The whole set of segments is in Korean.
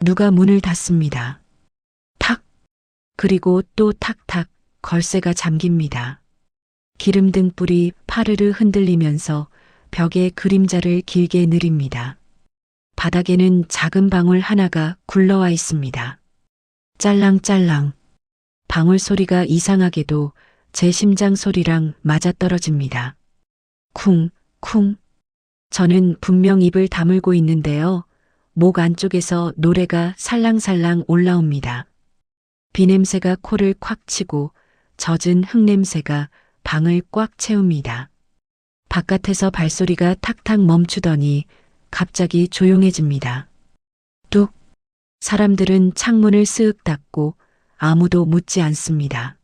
누가 문을 닫습니다. 탁! 그리고 또 탁탁 걸쇠가 잠깁니다. 기름등 불이 파르르 흔들리면서 벽에 그림자를 길게 느립니다. 바닥에는 작은 방울 하나가 굴러와 있습니다. 짤랑짤랑. 방울 소리가 이상하게도 제 심장 소리랑 맞아떨어집니다. 쿵, 쿵. 저는 분명 입을 다물고 있는데요. 목 안쪽에서 노래가 살랑살랑 올라옵니다. 비냄새가 코를 콱 치고 젖은 흙냄새가 방을 꽉 채웁니다. 바깥에서 발소리가 탁탁 멈추더니 갑자기 조용해집니다. 뚝! 사람들은 창문을 쓱 닫고 아무도 묻지 않습니다.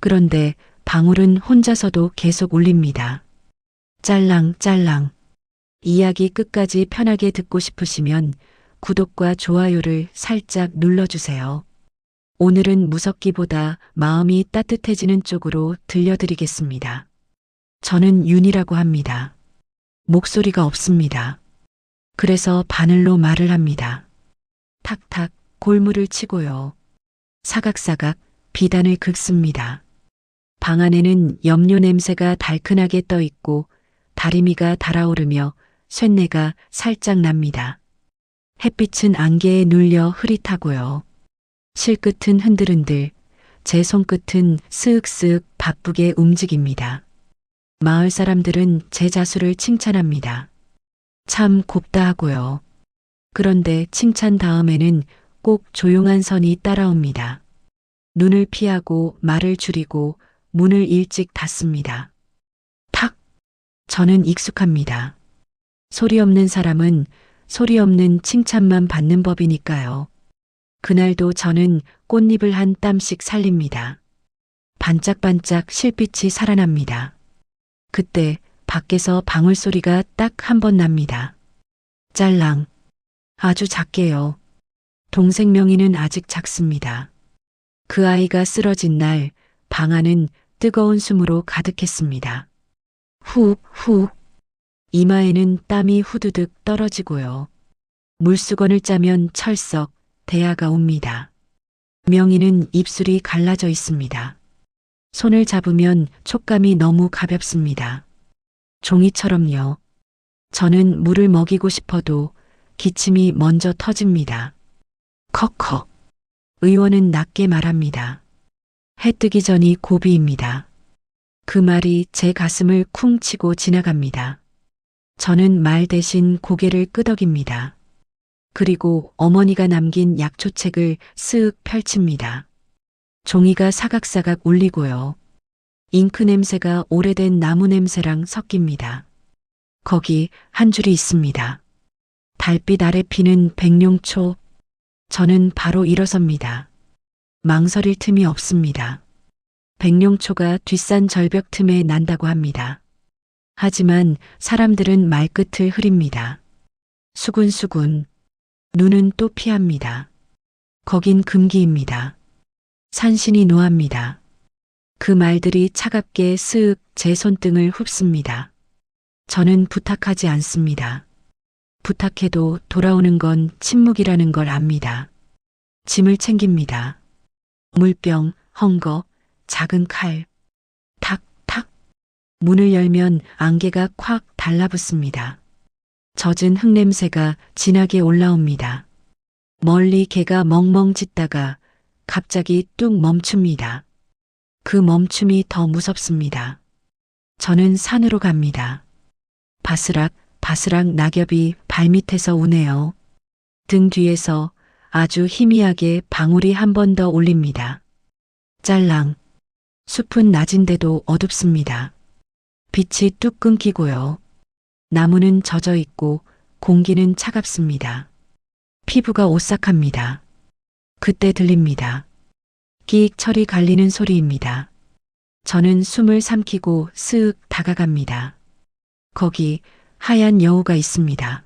그런데 방울은 혼자서도 계속 울립니다. 짤랑짤랑. 이야기 끝까지 편하게 듣고 싶으시면 구독과 좋아요를 살짝 눌러주세요. 오늘은 무섭기보다 마음이 따뜻해지는 쪽으로 들려드리겠습니다. 저는 윤이라고 합니다. 목소리가 없습니다. 그래서 바늘로 말을 합니다. 탁탁 골무를 치고요. 사각사각 비단을 긁습니다. 방 안에는 염료 냄새가 달큰하게 떠 있고 다리미가 달아오르며 쇳내가 살짝 납니다. 햇빛은 안개에 눌려 흐릿하고요. 실끝은 흔들흔들, 제 손끝은 쓱쓱 바쁘게 움직입니다. 마을 사람들은 제 자수를 칭찬합니다. 참 곱다 하고요. 그런데 칭찬 다음에는 꼭 조용한 선이 따라옵니다. 눈을 피하고 말을 줄이고 문을 일찍 닫습니다. 탁! 저는 익숙합니다. 소리 없는 사람은 소리 없는 칭찬만 받는 법이니까요. 그날도 저는 꽃잎을 한 땀씩 살립니다. 반짝반짝 실빛이 살아납니다. 그때 밖에서 방울 소리가 딱 한 번 납니다. 짤랑. 아주 작게요. 동생 명희는 아직 작습니다. 그 아이가 쓰러진 날 방 안은 뜨거운 숨으로 가득했습니다. 훅, 훅. 이마에는 땀이 후두둑 떨어지고요. 물수건을 짜면 철썩 대야가 옵니다. 명희는 입술이 갈라져 있습니다. 손을 잡으면 촉감이 너무 가볍습니다. 종이처럼요. 저는 물을 먹이고 싶어도 기침이 먼저 터집니다. 컥컥. 의원은 낮게 말합니다. 해 뜨기 전이 고비입니다. 그 말이 제 가슴을 쿵 치고 지나갑니다. 저는 말 대신 고개를 끄덕입니다. 그리고 어머니가 남긴 약초책을 쓱 펼칩니다. 종이가 사각사각 울리고요. 잉크 냄새가 오래된 나무 냄새랑 섞입니다. 거기 한 줄이 있습니다. 달빛 아래 피는 백룡초. 저는 바로 일어섭니다. 망설일 틈이 없습니다. 백룡초가 뒷산 절벽 틈에 난다고 합니다. 하지만 사람들은 말끝을 흐립니다. 수군수군. 눈은 또 피합니다. 거긴 금기입니다. 산신이 노합니다. 그 말들이 차갑게 쓱 제 손등을 흡습니다. 저는 부탁하지 않습니다. 부탁해도 돌아오는 건 침묵이라는 걸 압니다. 짐을 챙깁니다. 물병, 헝겊, 작은 칼. 탁, 탁. 문을 열면 안개가 콱 달라붙습니다. 젖은 흙냄새가 진하게 올라옵니다. 멀리 개가 멍멍 짖다가 갑자기 뚝 멈춥니다. 그 멈춤이 더 무섭습니다. 저는 산으로 갑니다. 바스락, 바스락 낙엽이 발밑에서 우네요. 등 뒤에서 아주 희미하게 방울이 한 번 더 울립니다. 짤랑. 숲은 낮인데도 어둡습니다. 빛이 뚝 끊기고요. 나무는 젖어 있고 공기는 차갑습니다. 피부가 오싹합니다. 그때 들립니다. 끼익 철이 갈리는 소리입니다. 저는 숨을 삼키고 쓱 다가갑니다. 거기 하얀 여우가 있습니다.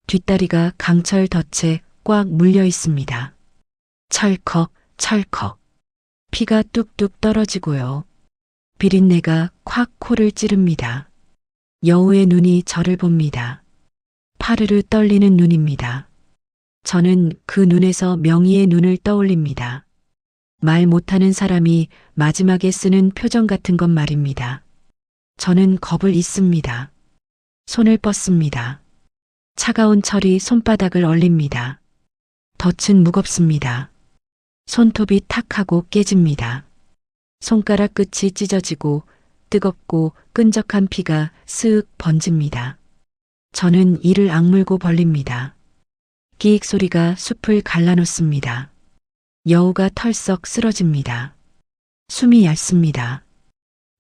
뒷다리가 강철 덫에 꽉 물려 있습니다. 철컥, 철컥. 피가 뚝뚝 떨어지고요. 비린내가 콱 코를 찌릅니다. 여우의 눈이 저를 봅니다. 파르르 떨리는 눈입니다. 저는 그 눈에서 명희의 눈을 떠올립니다. 말 못하는 사람이 마지막에 쓰는 표정 같은 것 말입니다. 저는 겁을 잊습니다. 손을 뻗습니다. 차가운 철이 손바닥을 얼립니다. 덫은 무겁습니다. 손톱이 탁 하고 깨집니다. 손가락 끝이 찢어지고 뜨겁고 끈적한 피가 스윽 번집니다. 저는 이를 악물고 벌립니다. 끼익 소리가 숲을 갈라놓습니다. 여우가 털썩 쓰러집니다. 숨이 얇습니다.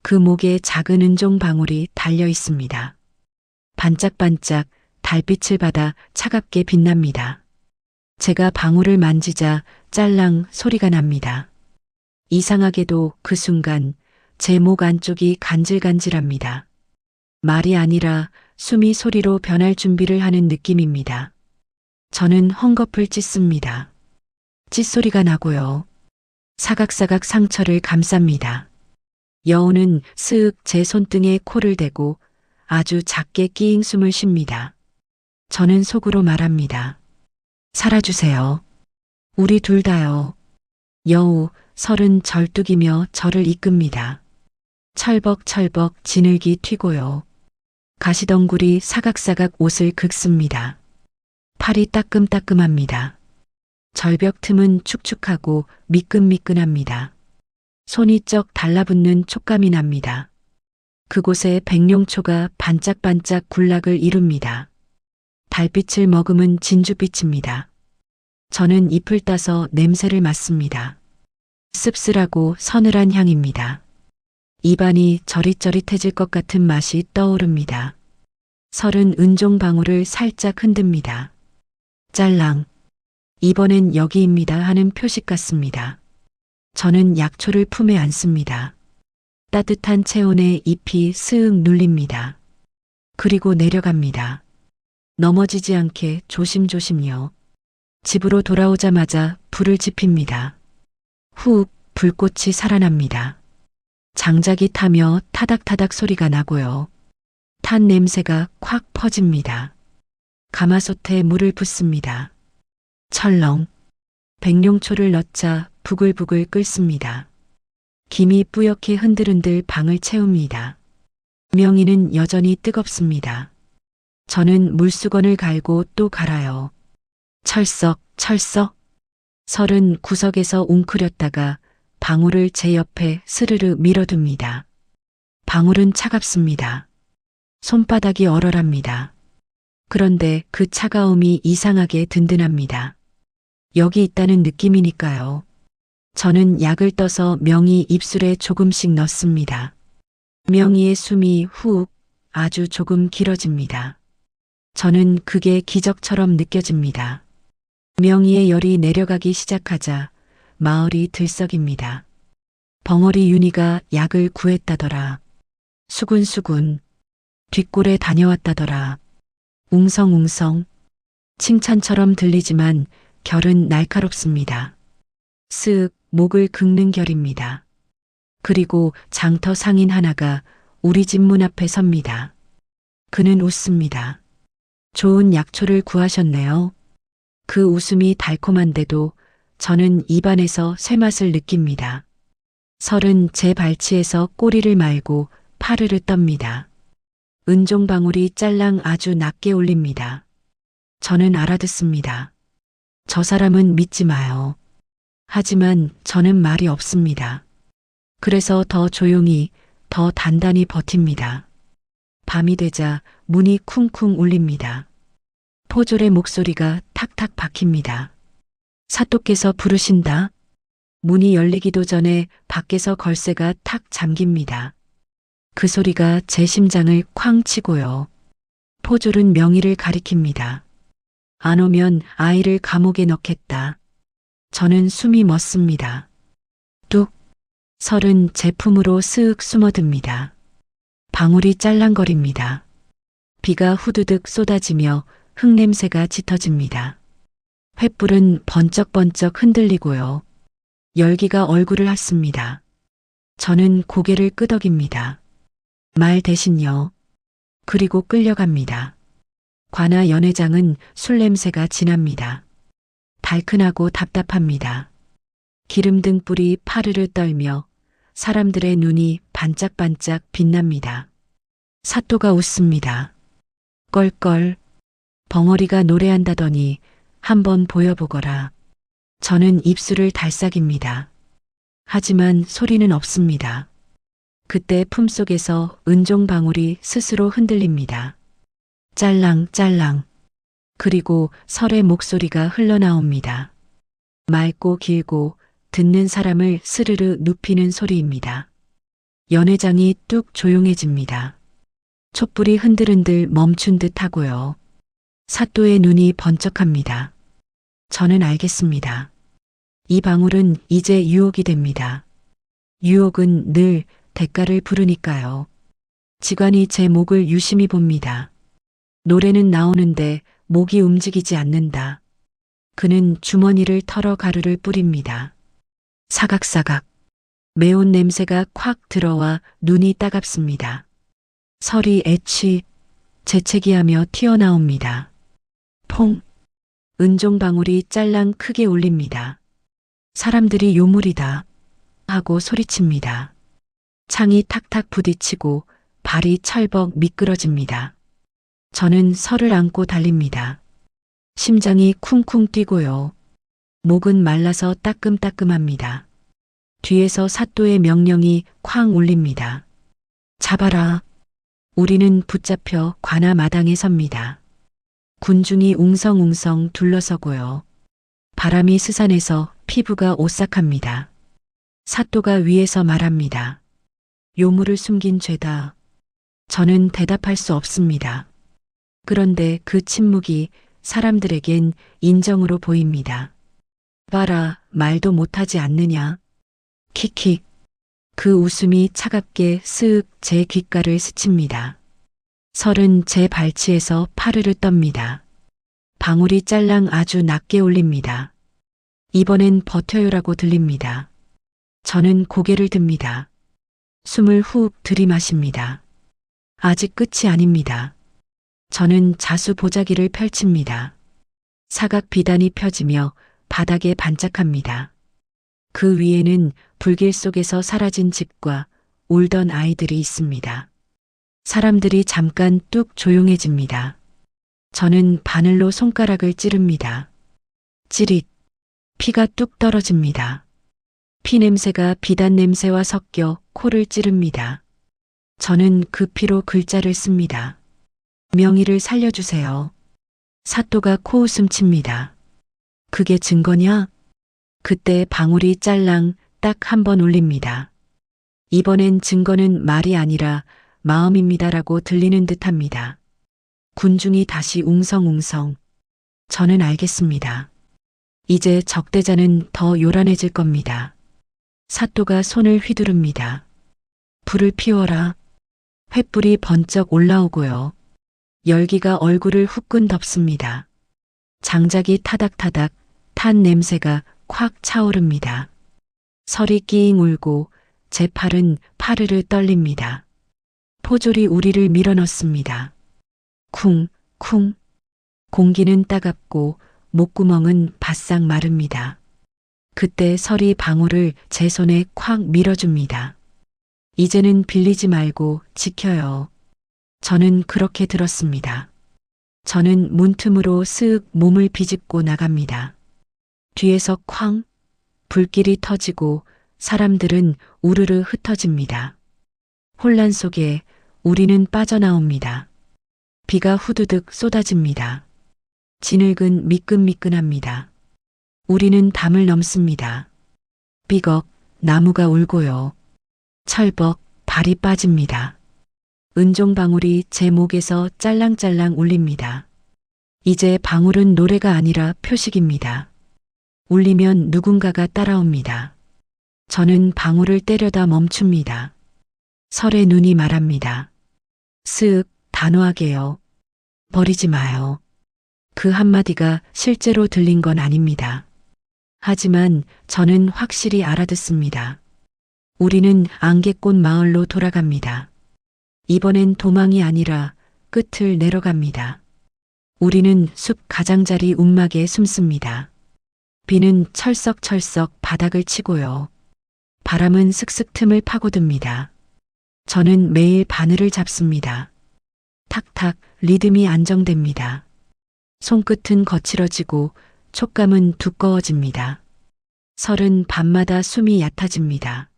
그 목에 작은 은종 방울이 달려 있습니다. 반짝반짝 달빛을 받아 차갑게 빛납니다. 제가 방울을 만지자 짤랑 소리가 납니다. 이상하게도 그 순간 제 목 안쪽이 간질간질합니다. 말이 아니라 숨이 소리로 변할 준비를 하는 느낌입니다. 저는 헝겊을 찢습니다. 찢소리가 나고요. 사각사각 상처를 감쌉니다. 여우는 스윽 제 손등에 코를 대고 아주 작게 끼잉 숨을 쉽니다. 저는 속으로 말합니다. 살아주세요. 우리 둘 다요. 여우, 설은 절뚝이며 저를 이끕니다. 철벅철벅 진흙이 튀고요. 가시덩굴이 사각사각 옷을 긁습니다. 팔이 따끔따끔합니다. 절벽 틈은 축축하고 미끈미끈합니다. 손이 쩍 달라붙는 촉감이 납니다. 그곳에 백룡초가 반짝반짝 군락을 이룹니다. 달빛을 머금은 진주빛입니다. 저는 잎을 따서 냄새를 맡습니다. 씁쓸하고 서늘한 향입니다. 입안이 저릿저릿해질 것 같은 맛이 떠오릅니다. 설은 은종 방울을 살짝 흔듭니다. 짤랑, 이번엔 여기입니다 하는 표식 같습니다. 저는 약초를 품에 안습니다. 따뜻한 체온에 잎이 스윽 눌립니다. 그리고 내려갑니다. 넘어지지 않게 조심조심요. 집으로 돌아오자마자 불을 지핍니다. 후, 불꽃이 살아납니다. 장작이 타며 타닥타닥 소리가 나고요. 탄 냄새가 콱 퍼집니다. 가마솥에 물을 붓습니다. 철렁, 백룡초를 넣자 부글부글 끓습니다. 김이 뿌옇게 흔들흔들 방을 채웁니다. 명이는 여전히 뜨겁습니다. 저는 물수건을 갈고 또 갈아요. 철썩, 철썩. 설은 구석에서 웅크렸다가 방울을 제 옆에 스르르 밀어둡니다. 방울은 차갑습니다. 손바닥이 얼얼합니다. 그런데 그 차가움이 이상하게 든든합니다. 여기 있다는 느낌이니까요. 저는 약을 떠서 명희 입술에 조금씩 넣습니다. 명희의 숨이 훅 아주 조금 길어집니다. 저는 그게 기적처럼 느껴집니다. 명희의 열이 내려가기 시작하자 마을이 들썩입니다. 벙어리 윤희가 약을 구했다더라. 수군수군. 뒷골에 다녀왔다더라. 웅성웅성. 칭찬처럼 들리지만 결은 날카롭습니다. 쓱 목을 긁는 결입니다. 그리고 장터 상인 하나가 우리 집 문 앞에 섭니다. 그는 웃습니다. 좋은 약초를 구하셨네요. 그 웃음이 달콤한데도 저는 입안에서 쇠맛을 느낍니다. 설은 제 발치에서 꼬리를 말고 파르르 떱니다. 은종방울이 짤랑 아주 낮게 올립니다. 저는 알아듣습니다. 저 사람은 믿지 마요. 하지만 저는 말이 없습니다. 그래서 더 조용히, 더 단단히 버팁니다. 밤이 되자 문이 쿵쿵 울립니다. 포졸의 목소리가 탁탁 박힙니다. 사또께서 부르신다. 문이 열리기도 전에 밖에서 걸쇠가 탁 잠깁니다. 그 소리가 제 심장을 쾅 치고요. 포졸은 명희를 가리킵니다. 안 오면 아이를 감옥에 넣겠다. 저는 숨이 멎습니다. 뚝. 설은 제 품으로 스윽 숨어듭니다. 방울이 짤랑거립니다. 비가 후두득 쏟아지며 흙냄새가 짙어집니다. 횃불은 번쩍번쩍 흔들리고요. 열기가 얼굴을 핫습니다. 저는 고개를 끄덕입니다. 말 대신요. 그리고 끌려갑니다. 관아 연회장은 술 냄새가 진합니다. 달큰하고 답답합니다. 기름 등불이 파르르 떨며 사람들의 눈이 반짝반짝 빛납니다. 사또가 웃습니다. 껄껄. 벙어리가 노래한다더니 한번 보여보거라. 저는 입술을 달싹입니다. 하지만 소리는 없습니다. 그때 품속에서 은종방울이 스스로 흔들립니다. 짤랑짤랑. 그리고 설의 목소리가 흘러나옵니다. 맑고 길고 듣는 사람을 스르르 눕히는 소리입니다. 연회장이 뚝 조용해집니다. 촛불이 흔들흔들 멈춘 듯 하고요. 사또의 눈이 번쩍합니다. 저는 알겠습니다. 이 방울은 이제 유혹이 됩니다. 유혹은 늘 대가를 부르니까요. 지관이 제 목을 유심히 봅니다. 노래는 나오는데 목이 움직이지 않는다. 그는 주머니를 털어 가루를 뿌립니다. 사각사각. 매운 냄새가 콱 들어와 눈이 따갑습니다. 설이 애취, 재채기하며 튀어나옵니다. 퐁. 은종방울이 짤랑 크게 울립니다. 사람들이 요물이다 하고 소리칩니다. 창이 탁탁 부딪히고 발이 철벅 미끄러집니다. 저는 설을 안고 달립니다. 심장이 쿵쿵 뛰고요. 목은 말라서 따끔따끔합니다. 뒤에서 사또의 명령이 쾅 울립니다. 잡아라. 우리는 붙잡혀 관아 마당에 섭니다. 군중이 웅성웅성 둘러서고요. 바람이 스산해서 피부가 오싹합니다. 사또가 위에서 말합니다. 요물을 숨긴 죄다. 저는 대답할 수 없습니다. 그런데 그 침묵이 사람들에겐 인정으로 보입니다. 봐라, 말도 못하지 않느냐. 킥킥. 그 웃음이 차갑게 쓱 제 귓가를 스칩니다. 설은 제 발치에서 파르르 떱니다. 방울이 짤랑 아주 낮게 울립니다. 이번엔 버텨요라고 들립니다. 저는 고개를 듭니다. 숨을 훅 들이마십니다. 아직 끝이 아닙니다. 저는 자수 보자기를 펼칩니다. 사각 비단이 펴지며 바닥에 반짝합니다. 그 위에는 불길 속에서 사라진 집과 울던 아이들이 있습니다. 사람들이 잠깐 뚝 조용해집니다. 저는 바늘로 손가락을 찌릅니다. 찌릿. 피가 뚝 떨어집니다. 피 냄새가 비단 냄새와 섞여 코를 찌릅니다. 저는 그 피로 글자를 씁니다. 명의를 살려주세요. 사또가 코웃음 칩니다. 그게 증거냐? 그때 방울이 짤랑 딱 한 번 울립니다. 이번엔 증거는 말이 아니라 마음입니다라고 들리는 듯합니다. 군중이 다시 웅성웅성. 저는 알겠습니다. 이제 적대자는 더 요란해질 겁니다. 사또가 손을 휘두릅니다. 불을 피워라. 횃불이 번쩍 올라오고요. 열기가 얼굴을 후끈 덮습니다. 장작이 타닥타닥 탄 냄새가 콱 차오릅니다. 설이 끼잉 울고 제 팔은 파르르 떨립니다. 포졸이 우리를 밀어넣습니다. 쿵, 쿵. 공기는 따갑고 목구멍은 바싹 마릅니다. 그때 설이 방울을 제 손에 콱 밀어줍니다. 이제는 빌리지 말고 지켜요. 저는 그렇게 들었습니다. 저는 문틈으로 쓱 몸을 비집고 나갑니다. 뒤에서 쾅, 불길이 터지고 사람들은 우르르 흩어집니다. 혼란 속에 우리는 빠져나옵니다. 비가 후두득 쏟아집니다. 진흙은 미끈미끈합니다. 우리는 담을 넘습니다. 삐걱, 나무가 울고요. 철벅, 발이 빠집니다. 은종방울이 제 목에서 짤랑짤랑 울립니다. 이제 방울은 노래가 아니라 표식입니다. 울리면 누군가가 따라옵니다. 저는 방울을 때려다 멈춥니다. 설의 눈이 말합니다. 쓱, 단호하게요. 버리지 마요. 그 한마디가 실제로 들린 건 아닙니다. 하지만 저는 확실히 알아듣습니다. 우리는 안개꽃 마을로 돌아갑니다. 이번엔 도망이 아니라 끝을 내려갑니다. 우리는 숲 가장자리 움막에 숨습니다. 비는 철썩철썩 바닥을 치고요. 바람은 슥슥 틈을 파고듭니다. 저는 매일 바늘을 잡습니다. 탁탁 리듬이 안정됩니다. 손끝은 거칠어지고 촉감은 두꺼워집니다. 설은 밤마다 숨이 얕아집니다.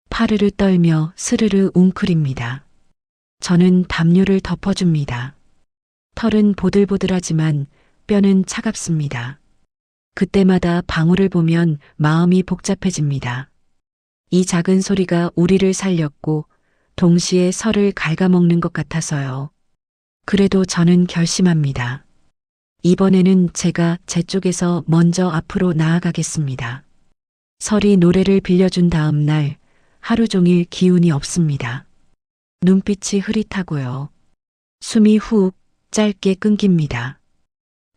파르르 떨며 스르르 웅크립니다. 저는 담요를 덮어줍니다. 털은 보들보들하지만 뼈는 차갑습니다. 그때마다 방울을 보면 마음이 복잡해집니다. 이 작은 소리가 우리를 살렸고 동시에 설을 갉아먹는 것 같아서요. 그래도 저는 결심합니다. 이번에는 제가 제 쪽에서 먼저 앞으로 나아가겠습니다. 설이 노래를 빌려준 다음 날 하루 종일 기운이 없습니다. 눈빛이 흐릿하고요. 숨이 훅 짧게 끊깁니다.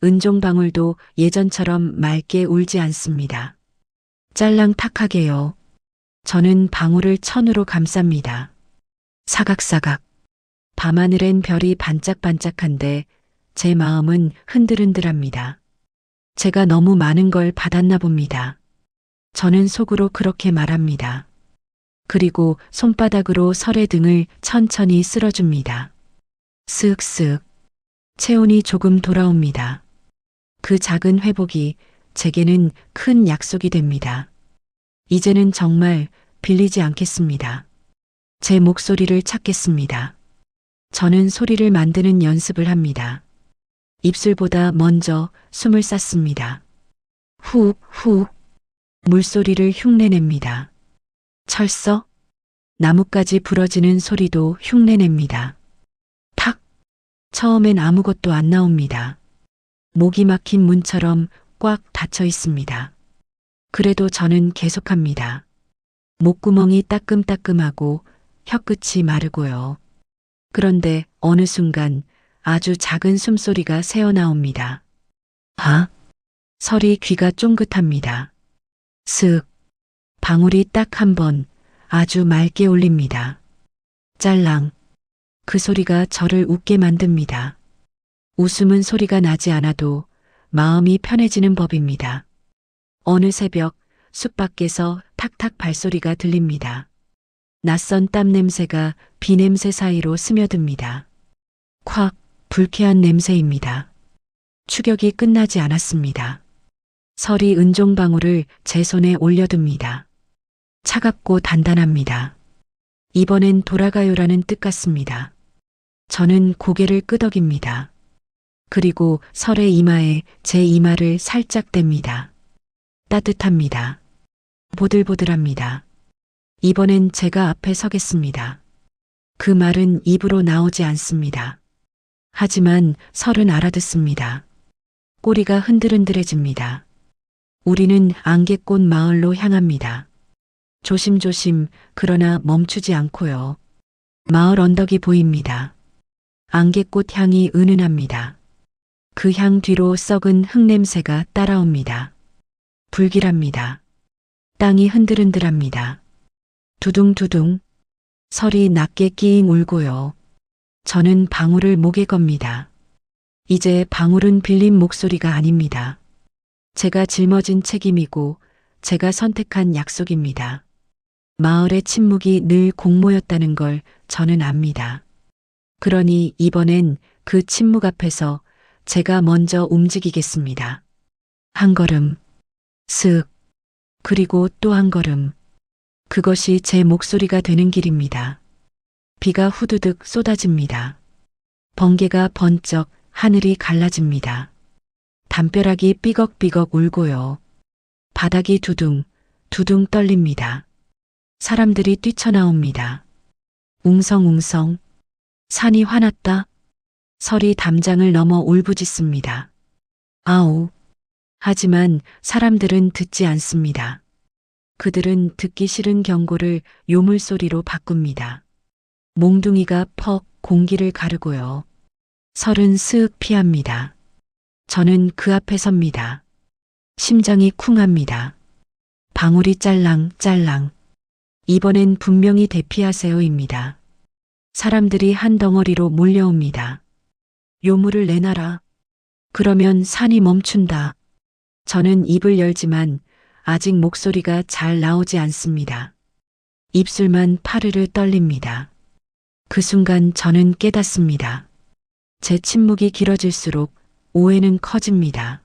은종방울도 예전처럼 맑게 울지 않습니다. 짤랑탁하게요. 저는 방울을 천으로 감쌉니다. 사각사각. 밤하늘엔 별이 반짝반짝한데 제 마음은 흔들흔들합니다. 제가 너무 많은 걸 받았나 봅니다. 저는 속으로 그렇게 말합니다. 그리고 손바닥으로 설의 등을 천천히 쓸어줍니다. 쓱쓱. 체온이 조금 돌아옵니다. 그 작은 회복이 제게는 큰 약속이 됩니다. 이제는 정말 빌리지 않겠습니다. 제 목소리를 찾겠습니다. 저는 소리를 만드는 연습을 합니다. 입술보다 먼저 숨을 쌌습니다. 훅, 훅. 물소리를 흉내냅니다. 철썩. 나뭇가지 부러지는 소리도 흉내냅니다. 탁. 처음엔 아무것도 안 나옵니다. 목이 막힌 문처럼 꽉 닫혀 있습니다. 그래도 저는 계속합니다. 목구멍이 따끔따끔하고 혀끝이 마르고요. 그런데 어느 순간 아주 작은 숨소리가 새어나옵니다. 아? 설이 귀가 쫑긋합니다. 슥. 방울이 딱 한 번 아주 맑게 울립니다. 짤랑. 그 소리가 저를 웃게 만듭니다. 웃음은 소리가 나지 않아도 마음이 편해지는 법입니다. 어느 새벽 숲 밖에서 탁탁 발소리가 들립니다. 낯선 땀 냄새가 비 냄새 사이로 스며듭니다. 콱, 불쾌한 냄새입니다. 추격이 끝나지 않았습니다. 설이 은종방울을 제 손에 올려둡니다. 차갑고 단단합니다. 이번엔 돌아가요라는 뜻 같습니다. 저는 고개를 끄덕입니다. 그리고 설의 이마에 제 이마를 살짝 댑니다. 따뜻합니다. 보들보들합니다. 이번엔 제가 앞에 서겠습니다. 그 말은 입으로 나오지 않습니다. 하지만 설은 알아듣습니다. 꼬리가 흔들흔들해집니다. 우리는 안개꽃 마을로 향합니다. 조심조심 그러나 멈추지 않고요. 마을 언덕이 보입니다. 안개꽃 향이 은은합니다. 그 향 뒤로 썩은 흙냄새가 따라옵니다. 불길합니다. 땅이 흔들흔들합니다. 두둥두둥. 설이 낮게 끼잉 울고요. 저는 방울을 목에 겁니다. 이제 방울은 빌린 목소리가 아닙니다. 제가 짊어진 책임이고 제가 선택한 약속입니다. 마을의 침묵이 늘 공모였다는 걸 저는 압니다. 그러니 이번엔 그 침묵 앞에서 제가 먼저 움직이겠습니다. 한 걸음, 슥, 그리고 또 한 걸음. 그것이 제 목소리가 되는 길입니다. 비가 후두득 쏟아집니다. 번개가 번쩍 하늘이 갈라집니다. 담벼락이 삐걱삐걱 울고요. 바닥이 두둥, 두둥 떨립니다. 사람들이 뛰쳐나옵니다. 웅성웅성. 산이 화났다. 설이 담장을 넘어 울부짖습니다. 아우. 하지만 사람들은 듣지 않습니다. 그들은 듣기 싫은 경고를 요물소리로 바꿉니다. 몽둥이가 퍽 공기를 가르고요. 설은 쓱 피합니다. 저는 그 앞에 섭니다. 심장이 쿵합니다. 방울이 짤랑짤랑. 이번엔 분명히 대피하세요입니다. 사람들이 한 덩어리로 몰려옵니다. 요물을 내놔라. 그러면 산이 멈춘다. 저는 입을 열지만 아직 목소리가 잘 나오지 않습니다. 입술만 파르르 떨립니다. 그 순간 저는 깨닫습니다. 제 침묵이 길어질수록 오해는 커집니다.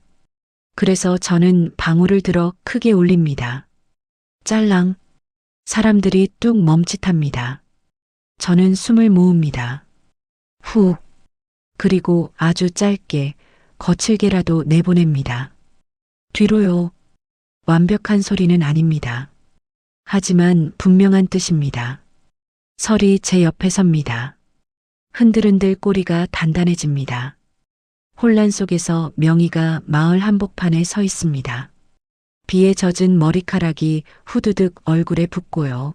그래서 저는 방울을 들어 크게 울립니다. 짤랑. 사람들이 뚝 멈칫합니다. 저는 숨을 모읍니다. 후. 그리고 아주 짧게, 거칠게라도 내보냅니다. 뒤로요. 완벽한 소리는 아닙니다. 하지만 분명한 뜻입니다. 설이 제 옆에 섭니다. 흔들흔들 꼬리가 단단해집니다. 혼란 속에서 명희가 마을 한복판에 서 있습니다. 비에 젖은 머리카락이 후드득 얼굴에 붙고요.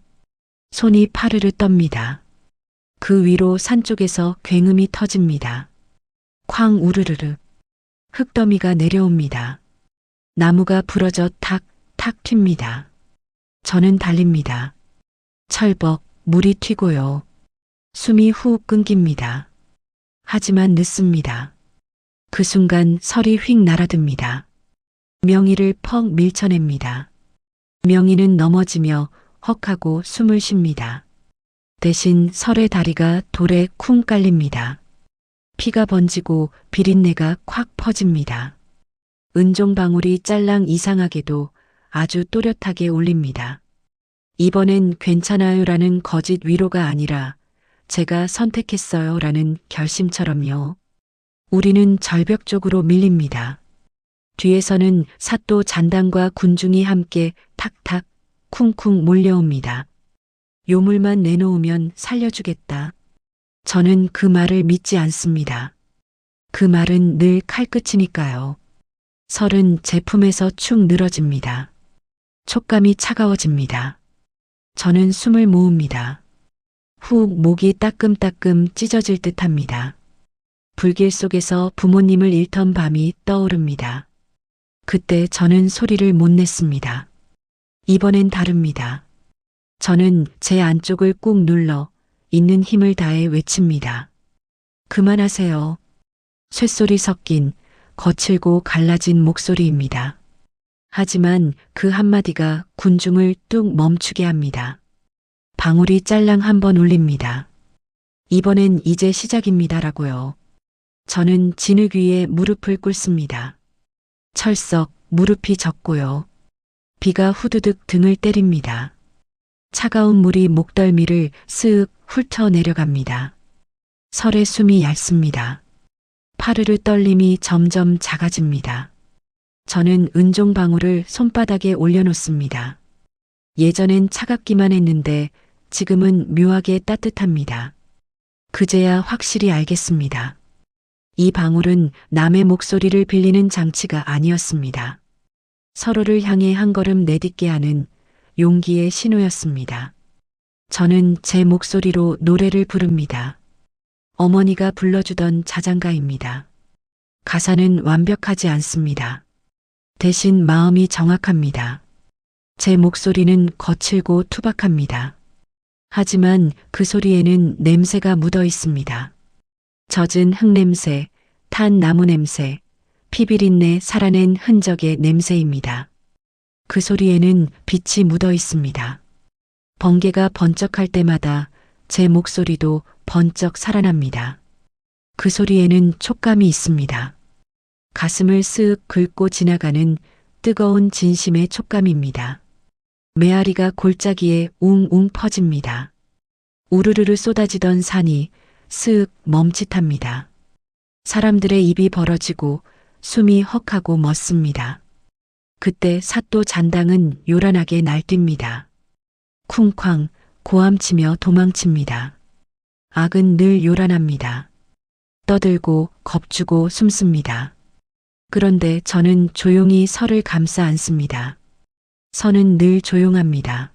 손이 파르르 떱니다. 그 위로 산 쪽에서 굉음이 터집니다. 쾅 우르르르. 흙더미가 내려옵니다. 나무가 부러져 탁, 탁 튑니다. 저는 달립니다. 철벅, 물이 튀고요. 숨이 훅 끊깁니다. 하지만 늦습니다. 그 순간 설이 휙 날아듭니다. 명희를 퍽 밀쳐냅니다. 명희는 넘어지며 헉하고 숨을 쉽니다. 대신 설의 다리가 돌에 쿵 깔립니다. 피가 번지고 비린내가 콱 퍼집니다. 은종방울이 짤랑 이상하게도 아주 또렷하게 울립니다. 이번엔 괜찮아요라는 거짓 위로가 아니라 제가 선택했어요라는 결심처럼요. 우리는 절벽 쪽으로 밀립니다. 뒤에서는 사또 잔당과 군중이 함께 탁탁 쿵쿵 몰려옵니다. 요물만 내놓으면 살려주겠다. 저는 그 말을 믿지 않습니다. 그 말은 늘 칼끝이니까요. 설은 제품에서 축 늘어집니다. 촉감이 차가워집니다. 저는 숨을 모읍니다. 훅 목이 따끔따끔 찢어질 듯합니다. 불길 속에서 부모님을 잃던 밤이 떠오릅니다. 그때 저는 소리를 못 냈습니다. 이번엔 다릅니다. 저는 제 안쪽을 꾹 눌러 있는 힘을 다해 외칩니다. 그만하세요. 쇳소리 섞인 거칠고 갈라진 목소리입니다. 하지만 그 한마디가 군중을 뚝 멈추게 합니다. 방울이 짤랑 한번 울립니다. 이번엔 이제 시작입니다라고요. 저는 진흙 위에 무릎을 꿇습니다. 철썩 무릎이 젖고요. 비가 후두득 등을 때립니다. 차가운 물이 목덜미를 쓱 훑어 내려갑니다. 설의 숨이 얇습니다. 파르르 떨림이 점점 작아집니다. 저는 은종방울을 손바닥에 올려놓습니다. 예전엔 차갑기만 했는데 지금은 묘하게 따뜻합니다. 그제야 확실히 알겠습니다. 이 방울은 남의 목소리를 빌리는 장치가 아니었습니다. 서로를 향해 한 걸음 내딛게 하는 용기의 신호였습니다. 저는 제 목소리로 노래를 부릅니다. 어머니가 불러주던 자장가입니다. 가사는 완벽하지 않습니다. 대신 마음이 정확합니다. 제 목소리는 거칠고 투박합니다. 하지만 그 소리에는 냄새가 묻어 있습니다. 젖은 흙냄새, 탄 나무 냄새, 피비린내 살아낸 흔적의 냄새입니다. 그 소리에는 빛이 묻어 있습니다. 번개가 번쩍할 때마다 제 목소리도 번쩍 살아납니다. 그 소리에는 촉감이 있습니다. 가슴을 쓱 긁고 지나가는 뜨거운 진심의 촉감입니다. 메아리가 골짜기에 웅웅 퍼집니다. 우르르르 쏟아지던 산이 쓱 멈칫합니다. 사람들의 입이 벌어지고 숨이 헉하고 멎습니다. 그때 사또 잔당은 요란하게 날뜁니다. 쿵쾅 고함치며 도망칩니다. 악은 늘 요란합니다. 떠들고 겁주고 숨습니다. 그런데 저는 조용히 설을 감싸 안습니다. 선은 늘 조용합니다.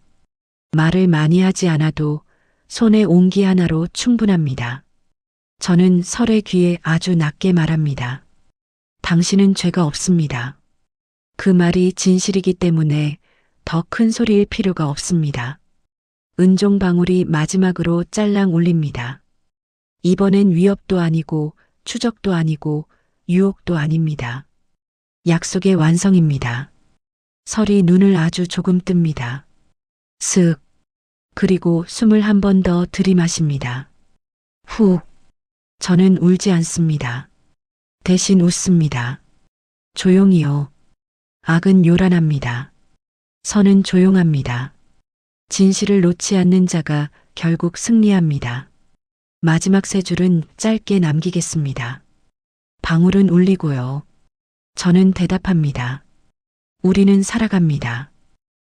말을 많이 하지 않아도 손의 온기 하나로 충분합니다. 저는 설의 귀에 아주 낮게 말합니다. 당신은 죄가 없습니다. 그 말이 진실이기 때문에 더 큰 소리일 필요가 없습니다. 은종방울이 마지막으로 짤랑 울립니다. 이번엔 위협도 아니고 추적도 아니고 유혹도 아닙니다. 약속의 완성입니다. 설이 눈을 아주 조금 뜹니다. 슥. 그리고 숨을 한 번 더 들이마십니다. 후. 저는 울지 않습니다. 대신 웃습니다. 조용히요. 악은 요란합니다. 선은 조용합니다. 진실을 놓지 않는 자가 결국 승리합니다. 마지막 세 줄은 짧게 남기겠습니다. 방울은 울리고요. 저는 대답합니다. 우리는 살아갑니다.